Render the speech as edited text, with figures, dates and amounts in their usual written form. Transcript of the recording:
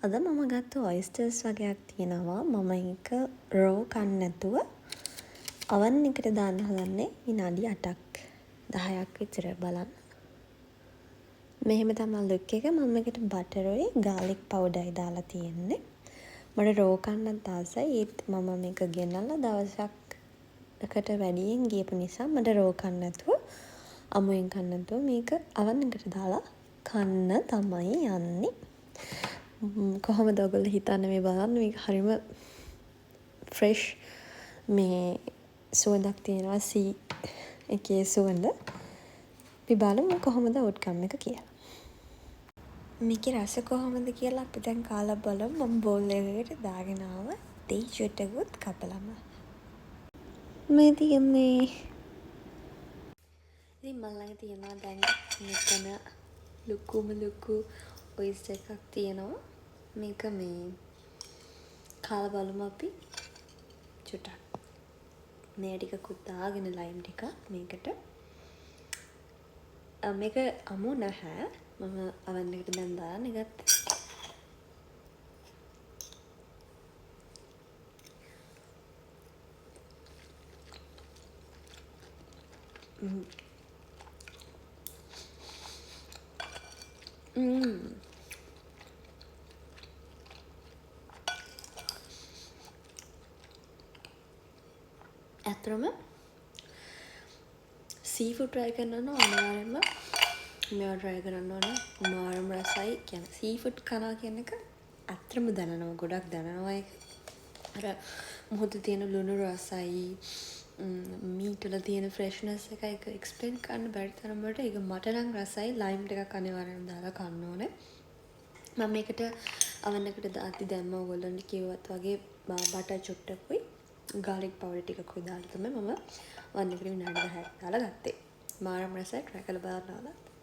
අද මම ගත්ත ඔයිස්ටර්ස් වගේක් තියෙනවා. මම ඒක රෝ කන්න නැතුව oven එකට දාන්න හදන්නේ විනාඩි 8ක් 10ක් විතර බලන්න. මෙහෙම තමයි ලුක් එක. මම මේකට බටරුයි garlic powderයි දාලා තියෙන්නේ. මට රෝ කන්නත් ආසයි. ඒත් මම මේක ගෙනල්ලා දවසකට වැඩියෙන් ගියපු නිසා මට රෝ කන්න නැතුව අමුයෙන් කන්න නැතුව මේක oven එකට දාලා කන්න තමයි යන්නේ. කොහොමද ඔයගොල්ලෝ හිතන්නේ මේ බලන්න මේක හරිම ෆ්‍රෙෂ් මේ සුවඳක් තියෙනවා සී එකේ සුවඳ. අපි බලමු කොහොමද අවුට්කම් එක කියලා. මේකේ රස කොහොමද කියලා අපි දැන් කාලා බලමු. මම බෝල් එකකට දාගෙන ආව දෙයි චුට්ටකුත් කපලම. මේ තියන්නේ ඉතින් මම ළඟ තියෙනවා දැන් මෙතන ලুকু ඔයිස්ටර් එකක් තියෙනවා. මේක මේ කාලා බලමු අපි චුට්ටක්. මේ ටිකකුත් දාගෙන ලයිම් ටික මේකට. මේක අමු නැහැ. මම oven එකට දැන් දාන්න ගත්තා. ඇත්තටම සීෆුඩ් try කරනවා අනිවාර්යෙන්ම මේවා try කරන්න ඕන. මාරම රසයි. කියන්නේ සීෆුඩ් කනවා කියන එක ඇත්තටම දැනනවා. ගොඩක් දැනනවා ඒක. අර මොහොතේ තියෙන ලුණු රසයි මීට් වල තියෙන ෆ්‍රෙෂ්නස් එක ඒක එක්ස්ප්ලেইন කරන්න බැරි තරමට ඒක මට නම් රසයි. ලයිම් ටිකක් අනිවාර්යෙන්ම දාලා කන්න ඕනේ. මම මේකට oven එකට දාද්දි දැම්ම ඔයගොල්ලන්ට කිව්වත් වගේ බටර් චුට්ටකුයි garlic powder ටිකකුයි දාලා තමයි මම oven එකට විනාඩි 10ක් දාලා ගත්තේ. මාරම රසයි. try කරලා බලන්න ඕන.